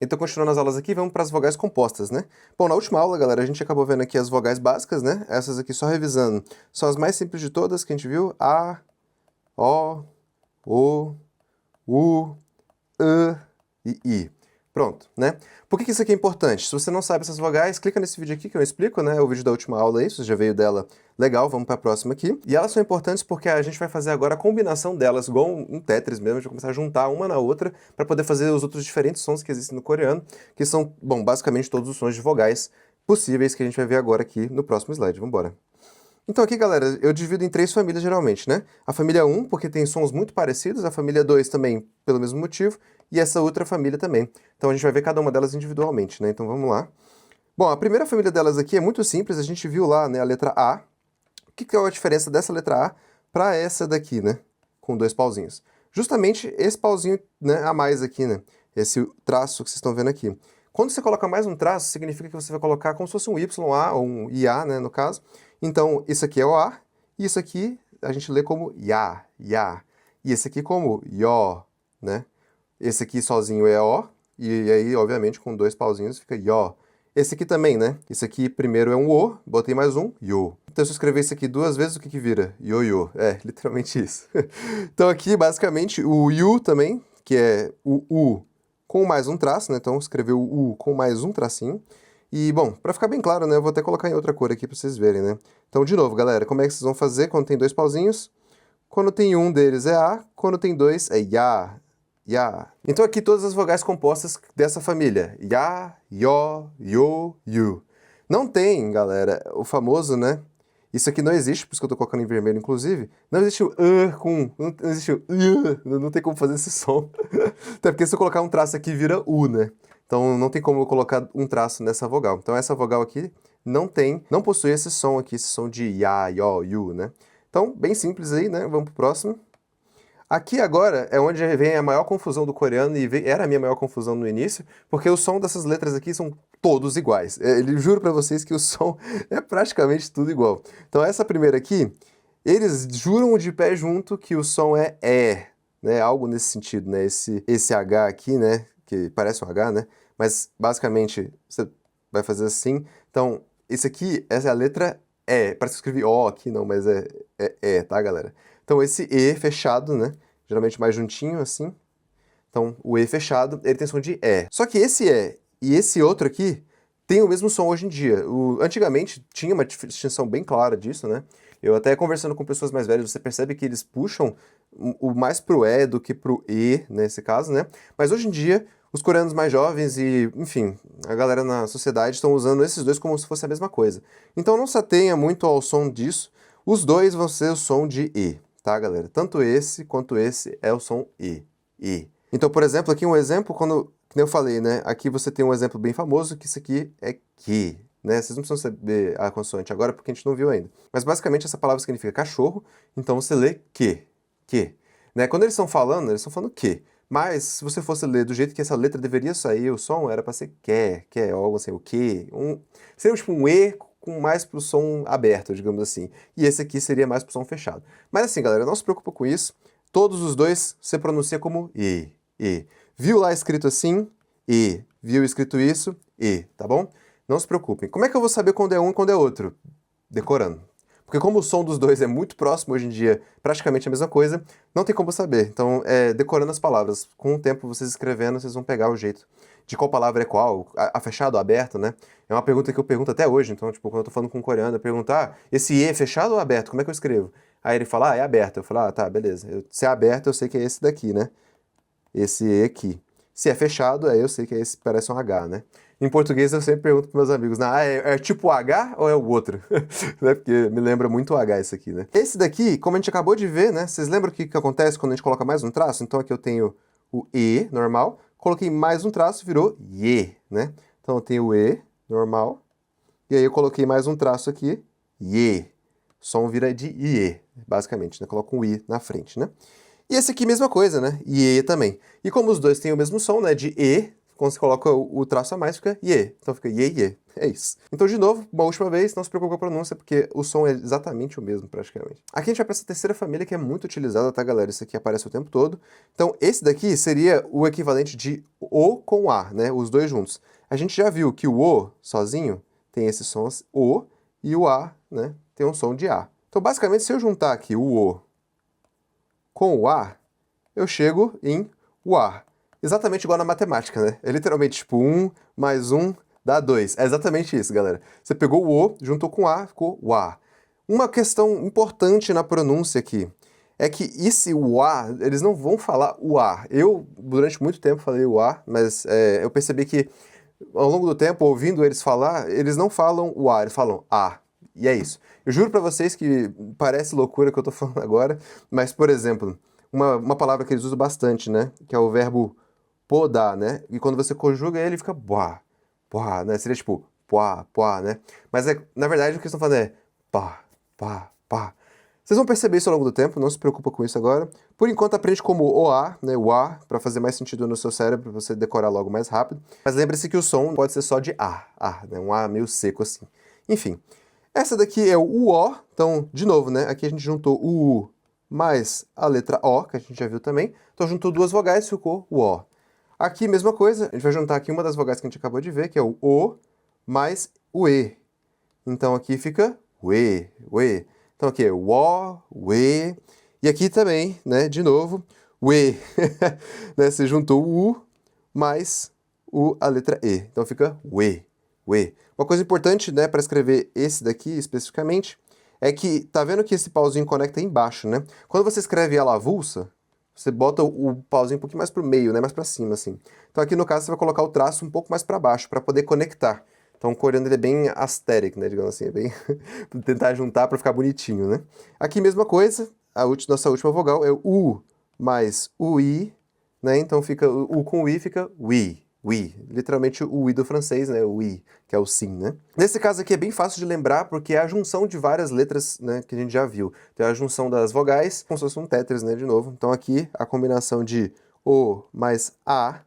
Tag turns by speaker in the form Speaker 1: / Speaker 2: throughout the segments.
Speaker 1: Então, continuando as aulas aqui, vamos para as vogais compostas, né? Bom, na última aula, galera, a gente acabou vendo aqui as vogais básicas, né? Essas aqui, só revisando, são as mais simples de todas que a gente viu. A, O, O, U, E e I. Pronto, né? Por que isso aqui é importante? Se você não sabe essas vogais, clica nesse vídeo aqui que eu explico, né? O vídeo da última aula aí, se você já veio dela, legal, vamos para a próxima aqui. E elas são importantes porque a gente vai fazer agora a combinação delas, igual um Tetris mesmo, a gente vai começar a juntar uma na outra para poder fazer os outros diferentes sons que existem no coreano, que são, bom, basicamente todos os sons de vogais possíveis que a gente vai ver agora aqui no próximo slide. Vamos embora. Então aqui, galera, eu divido em 3 famílias geralmente, né? A família 1, porque tem sons muito parecidos, a família 2 também, pelo mesmo motivo, e essa outra família também. Então a gente vai ver cada uma delas individualmente, né? Então vamos lá. Bom, a primeira família delas aqui é muito simples, a gente viu lá, né, a letra A. O que é a diferença dessa letra A para essa daqui, né? Com 2 pauzinhos. Justamente esse pauzinho, né, a mais aqui, né? Esse traço que vocês estão vendo aqui. Quando você coloca mais um traço, significa que você vai colocar como se fosse um YA, ou um IA, né, no caso. Então, isso aqui é o A, e isso aqui a gente lê como Ya, Ya. E esse aqui como Yo, né? Esse aqui sozinho é O, e aí, obviamente, com 2 pauzinhos fica Yo. Esse aqui também, né? Esse aqui primeiro é um O, botei mais um, Yo. Então, se eu escrever isso aqui 2 vezes, o que que vira? Yo-yo. É, literalmente isso. Então, aqui, basicamente, o Yu também, que é o U com mais um traço, né? Então, escrever o U com mais um tracinho. E, bom, para ficar bem claro, né, eu vou até colocar em outra cor aqui para vocês verem, né? Então, de novo, galera, como é que vocês vão fazer quando tem 2 pauzinhos? Quando tem um deles é A, quando tem 2 é Ya, Ya. Então aqui todas as vogais compostas dessa família. Ya, Yo, Yo, Yu. Não tem, galera, o famoso, né? Isso aqui não existe, por isso que eu tô colocando em vermelho, inclusive. Não existe o com, não existe o não tem como fazer esse som. Até porque se eu colocar um traço aqui, vira U, né? Então não tem como eu colocar um traço nessa vogal. Então essa vogal aqui não possui esse som aqui, esse som de Ya, Yo, Yu, né? Então, bem simples aí, né? Vamos pro próximo. Aqui agora é onde vem a maior confusão do coreano, e era a minha maior confusão no início, porque o som dessas letras aqui são todos iguais. Ele juro pra vocês que o som é praticamente tudo igual. Então essa primeira aqui, eles juram de pé junto que o som é, né? Algo nesse sentido, né? Esse H aqui, né? Que parece um H, né? Mas basicamente você vai fazer assim. Então, esse aqui, essa é a letra E. Parece que eu escrevi O aqui, não, mas é, tá, galera? Então esse E fechado, né? Geralmente mais juntinho, assim. Então o E fechado, ele tem som de E. Só que esse E e esse outro aqui tem o mesmo som hoje em dia. Antigamente tinha uma distinção bem clara disso, né? Eu até conversando com pessoas mais velhas, você percebe que eles puxam o mais pro E do que pro E, nesse caso, né? Mas hoje em dia, os coreanos mais jovens e, enfim, a galera na sociedade estão usando esses dois como se fosse a mesma coisa. Então não se atenha muito ao som disso. Os dois vão ser o som de E, tá, galera? Tanto esse quanto esse é o som E. E. Então, por exemplo, aqui um exemplo, como eu falei, né? Aqui você tem um exemplo bem famoso, que isso aqui é que, né? Vocês não precisam saber a consoante agora, porque a gente não viu ainda. Mas basicamente essa palavra significa cachorro, então você lê que. Né? Quando eles estão falando que. Mas se você fosse ler do jeito que essa letra deveria sair, o som era para ser que, ou algo assim, o que. Seria tipo um E com mais pro som aberto, digamos assim. E esse aqui seria mais pro som fechado. Mas assim, galera, não se preocupa com isso. Todos os dois você pronuncia como E. Viu lá escrito assim? E. Viu escrito isso? E, tá bom? Não se preocupem. Como é que eu vou saber quando é um e quando é outro? Decorando. Porque como o som dos dois é muito próximo hoje em dia, praticamente a mesma coisa, não tem como saber. Então, decorando as palavras. Com o tempo, vocês escrevendo, vocês vão pegar o jeito de qual palavra é qual, a fechado ou aberto, né? É uma pergunta que eu pergunto até hoje. Então, tipo, quando eu tô falando com um coreano, eu pergunto, esse E é fechado ou aberto? Como é que eu escrevo? Aí ele fala, é aberto. Eu falo, tá, beleza. Se é aberto, eu sei que é esse daqui, né? Esse E aqui. Se é fechado, aí eu sei que é esse que parece um H, né? Em português eu sempre pergunto para meus amigos, é tipo H ou é o outro? Né? Porque me lembra muito o H esse aqui, né? Esse daqui, como a gente acabou de ver, né? Vocês lembram o que acontece quando a gente coloca mais um traço? Então aqui eu tenho o E normal, coloquei mais um traço, virou IE, né? Então eu tenho o E normal, e aí eu coloquei mais um traço aqui, IE. O som vira de IE, basicamente, né? Coloco um I na frente, né? E esse aqui, mesma coisa, né? E também. E como os dois têm o mesmo som, né? De E, quando você coloca o traço a mais, fica ye. Então fica ye, ye. É isso. Então, de novo, uma última vez, não se preocupe com a pronúncia, porque o som é exatamente o mesmo, praticamente. Aqui a gente vai para essa terceira família que é muito utilizada, tá, galera? Isso aqui aparece o tempo todo. Então, esse daqui seria o equivalente de o com a, né? Os dois juntos. A gente já viu que o o, sozinho, tem esse som o, e o a, né, tem um som de a. Então, basicamente, se eu juntar aqui o o com o a, eu chego em o a. Exatamente igual na matemática, né? É literalmente tipo 1 mais 1 dá 2. É exatamente isso, galera. Você pegou o o, juntou com o a, ficou o a. Uma questão importante na pronúncia aqui é que esse o a, eles não vão falar o a. Eu, durante muito tempo, falei o a, mas eu percebi que, ao longo do tempo, ouvindo eles falar, eles não falam o a, eles falam a. E é isso. Eu juro pra vocês que parece loucura que eu tô falando agora, mas, por exemplo, uma palavra que eles usam bastante, né? Que é o verbo podar, né? E quando você conjuga ele, fica boa, boa, né? Seria tipo poá, poá, né? Mas na verdade o que eles estão falando é pá, pá, pá. Vocês vão perceber isso ao longo do tempo, não se preocupa com isso agora. Por enquanto aprende como o a, né? O a, para fazer mais sentido no seu cérebro, para você decorar logo mais rápido. Mas lembre-se que o som pode ser só de a, né? Um a meio seco assim. Enfim, essa daqui é o o, então, de novo, né? Aqui a gente juntou o u mais a letra o, que a gente já viu também. Então juntou duas vogais e ficou o o. Aqui, mesma coisa, a gente vai juntar aqui uma das vogais que a gente acabou de ver, que é o O, mais o E. Então aqui fica uê, uê. Então aqui é o O, o E. E aqui também, né, de novo, o E. Né, você juntou o U mais a letra E. Então fica uê, uê. Uma coisa importante, né, para escrever esse daqui especificamente, é que, tá vendo que esse pauzinho conecta aí embaixo, né? Quando você escreve ela avulsa, você bota o pauzinho um pouquinho mais pro meio, né, mais pra cima, assim. Então aqui no caso você vai colocar o traço um pouco mais para baixo, para poder conectar. Então o coreano ele é bem aesthetic, né, digamos assim, é bem tentar juntar para ficar bonitinho, né. Aqui mesma coisa, nossa última vogal é o U mais o I, né, então fica o U com o I fica oui. Oui, literalmente o oui do francês, né, o oui, que é o sim, né. Nesse caso aqui é bem fácil de lembrar, porque é a junção de várias letras, né, que a gente já viu. Tem a junção das vogais, como se fosse um Tetris, né, de novo. Então aqui a combinação de O mais A,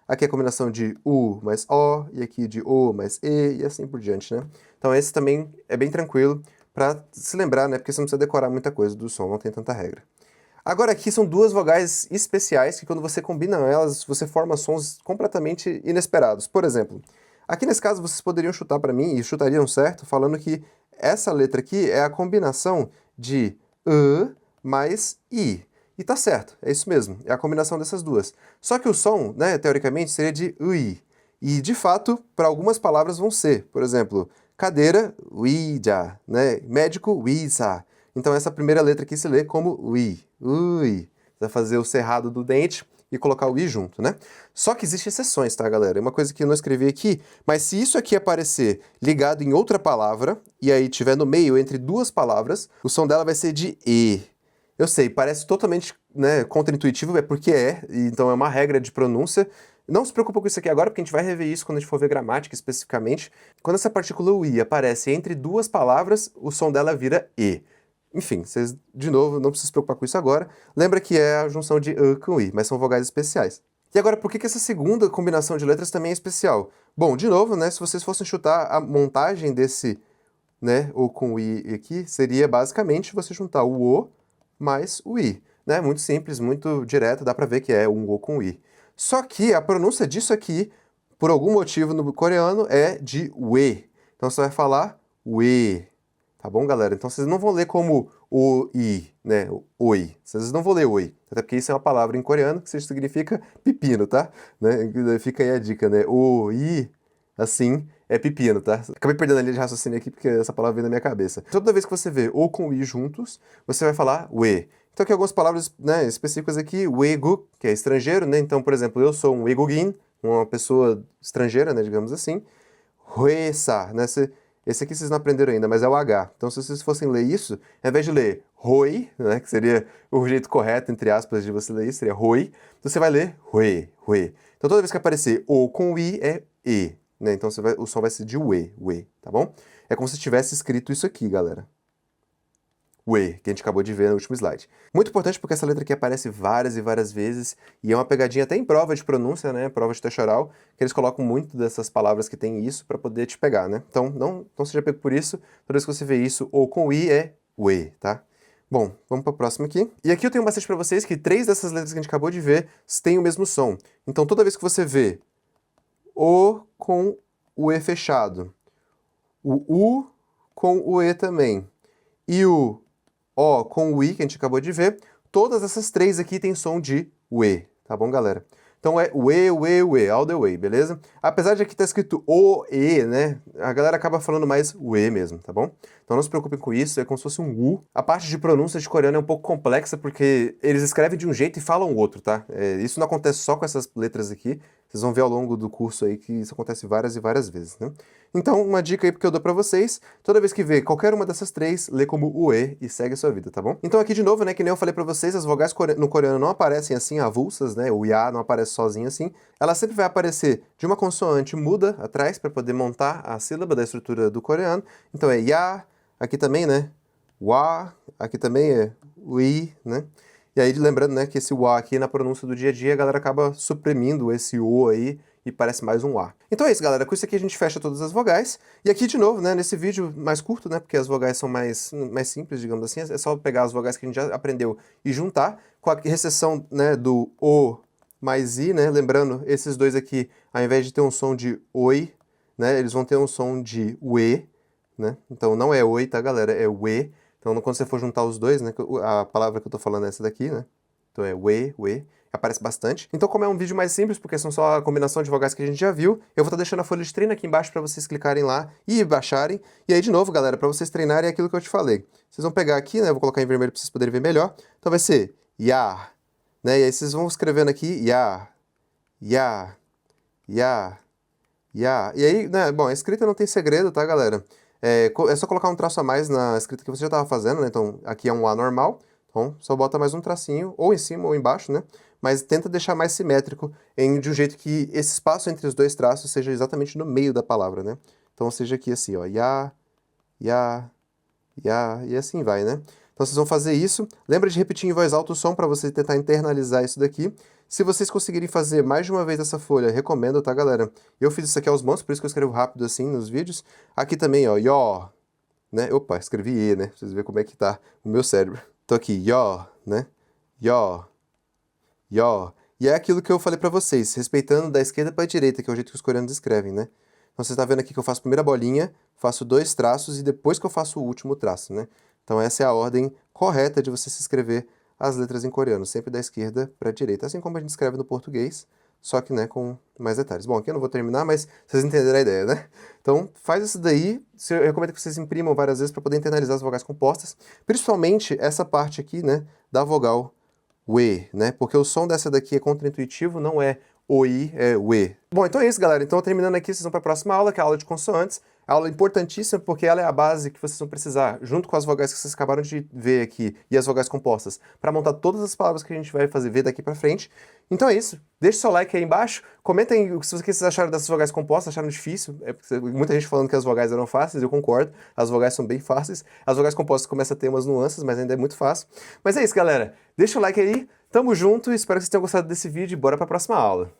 Speaker 1: aqui a combinação de U mais O, e aqui de O mais E, e assim por diante, né. Então esse também é bem tranquilo para se lembrar, né, porque você não precisa decorar muita coisa do som, não tem tanta regra. Agora aqui são duas vogais especiais que quando você combina elas, você forma sons completamente inesperados. Por exemplo, aqui nesse caso vocês poderiam chutar para mim, e chutariam certo, falando que essa letra aqui é a combinação de mais I. E tá certo, é isso mesmo, é a combinação dessas duas. Só que o som, né, teoricamente, seria de ui. E, de fato, para algumas palavras vão ser. Por exemplo, cadeira, uija, né? Médico, uisa. Então essa primeira letra aqui se lê como ui, ui. Você vai fazer o cerrado do dente e colocar o i junto, né? Só que existem exceções, tá, galera? É uma coisa que eu não escrevi aqui, mas se isso aqui aparecer ligado em outra palavra, e aí tiver no meio entre duas palavras, o som dela vai ser de e. Eu sei, parece totalmente, né, contra-intuitivo, é porque então é uma regra de pronúncia. Não se preocupa com isso aqui agora, porque a gente vai rever isso quando a gente for ver gramática especificamente. Quando essa partícula i aparece entre duas palavras, o som dela vira e. Enfim, vocês, de novo, não precisam se preocupar com isso agora. Lembra que é a junção de com i, mas são vogais especiais. E agora, por que essa segunda combinação de letras também é especial? Bom, de novo, né, se vocês fossem chutar a montagem desse, né, o com i aqui, seria basicamente você juntar o o mais o i, né? Muito simples, muito direto, dá pra ver que é um o com i. Só que a pronúncia disso aqui, por algum motivo no coreano, é de we. Então você vai falar we. Tá bom, galera? Então vocês não vão ler como o i, né? Oi. Vocês não vão ler oi. Até porque isso é uma palavra em coreano que significa pepino, tá? Né? Fica aí a dica, né? O i, assim, é pepino, tá? Acabei perdendo a linha de raciocínio aqui porque essa palavra veio na minha cabeça. Toda vez que você vê o com i juntos, você vai falar we. Então aqui algumas palavras, né, específicas aqui, 외국, que é estrangeiro, né? Então, por exemplo, eu sou um 외국인, uma pessoa estrangeira, né, digamos assim. 회사, né? Esse aqui vocês não aprenderam ainda, mas é o H. Então, se vocês fossem ler isso, ao invés de ler roi, né, que seria o jeito correto, entre aspas, de você ler isso, seria roi, você vai ler rue, rue. Então, toda vez que aparecer o com i, é e, né? Então, o som vai ser de ue, ue, tá bom? É como se tivesse escrito isso aqui, galera. we, que a gente acabou de ver no último slide. Muito importante porque essa letra aqui aparece várias e várias vezes, e é uma pegadinha até em prova de pronúncia, né, prova de teste oral, que eles colocam muito dessas palavras que tem isso para poder te pegar, né? Então, não seja pego por isso, toda vez que você vê isso, ou com i é we, tá? Bom, vamos para a próxima aqui. E aqui eu tenho um macete para vocês que 3 dessas letras que a gente acabou de ver têm o mesmo som. Então, toda vez que você vê o com o e fechado, o u com o e também, e o o com o i, que a gente acabou de ver, todas essas 3 aqui têm som de we, tá bom, galera? Então é we, all the way, beleza? Apesar de aqui estar escrito o, e, né, a galera acaba falando mais we mesmo, tá bom? Então não se preocupem com isso, é como se fosse um u. A parte de pronúncia de coreano é um pouco complexa, porque eles escrevem de um jeito e falam outro, tá? Isso não acontece só com essas letras aqui, vocês vão ver ao longo do curso aí que isso acontece várias e várias vezes, né? Então, uma dica aí que eu dou pra vocês, toda vez que vê qualquer uma dessas 3, lê como ue e segue a sua vida, tá bom? Então aqui de novo, né, que nem eu falei pra vocês, as vogais no coreano não aparecem assim avulsas, né, o ya não aparece sozinho assim, ela sempre vai aparecer de uma consoante muda atrás para poder montar a sílaba da estrutura do coreano. Então é ya, aqui também, né, wa, aqui também é ui, né? E aí, lembrando, né, que esse wa aqui na pronúncia do dia a dia, a galera acaba suprimindo esse o aí e parece mais um A. Então é isso, galera. Com isso aqui a gente fecha todas as vogais. E aqui, de novo, né, nesse vídeo mais curto, né, porque as vogais são mais simples, digamos assim, é só pegar as vogais que a gente já aprendeu e juntar, com a recessão, né, do O mais I, né, lembrando, esses dois aqui, ao invés de ter um som de oi, né, eles vão ter um som de ue, né, então não é oi, tá, galera, é ue. Então, quando você for juntar os dois, né, a palavra que eu tô falando é essa daqui, né, então é we, aparece bastante. Então, como é um vídeo mais simples, porque são só a combinação de vogais que a gente já viu, eu vou estar deixando a folha de treino aqui embaixo para vocês clicarem lá e baixarem. E aí, de novo, galera, para vocês treinarem é aquilo que eu te falei. Vocês vão pegar aqui, né, eu vou colocar em vermelho para vocês poderem ver melhor. Então vai ser ya, né, e aí vocês vão escrevendo aqui ya, ya, ya, ya. E aí, né, bom, a escrita não tem segredo, tá, galera? É só colocar um traço a mais na escrita que você já estava fazendo, né? Então, aqui é um A normal, então só bota mais um tracinho, ou em cima ou embaixo, né? Mas tenta deixar mais simétrico, de um jeito que esse espaço entre os dois traços seja exatamente no meio da palavra, né? Então seja aqui assim, ó, ya, ya, ya, e assim vai, né? Então vocês vão fazer isso. Lembra de repetir em voz alta o som para você tentar internalizar isso daqui. Se vocês conseguirem fazer mais de uma vez essa folha, recomendo, tá, galera? Eu fiz isso aqui aos montes, por isso que eu escrevo rápido assim nos vídeos. Aqui também, ó, yó, né? Opa, escrevi e, né? Pra vocês verem como é que tá o meu cérebro. Então aqui, yó, né? Yó, yó. E é aquilo que eu falei pra vocês, respeitando da esquerda pra direita, que é o jeito que os coreanos escrevem, né? Então você tá vendo aqui que eu faço a primeira bolinha, faço 2 traços e depois que eu faço o último traço, né? Então essa é a ordem correta de você se escrever as letras em coreano, sempre da esquerda para a direita, assim como a gente escreve no português, só que, né, com mais detalhes. Bom, aqui eu não vou terminar, mas vocês entenderam a ideia, né? Então, faz isso daí, eu recomendo que vocês imprimam várias vezes para poder internalizar as vogais compostas, principalmente essa parte aqui, né, da vogal we, né? Porque o som dessa daqui é contraintuitivo, não é oi, é we. Bom, então é isso, galera. Então, terminando aqui, vocês vão para a próxima aula, que é a aula de consoantes. Aula importantíssima porque ela é a base que vocês vão precisar, junto com as vogais que vocês acabaram de ver aqui e as vogais compostas, para montar todas as palavras que a gente vai ver daqui para frente. Então é isso. Deixe seu like aí embaixo. Comentem o que vocês acharam dessas vogais compostas, acharam difícil. Muita gente falando que as vogais eram fáceis, eu concordo. As vogais são bem fáceis. As vogais compostas começam a ter umas nuances, mas ainda é muito fácil. Mas é isso, galera. Deixa o like aí. Tamo junto. Espero que vocês tenham gostado desse vídeo e bora para a próxima aula.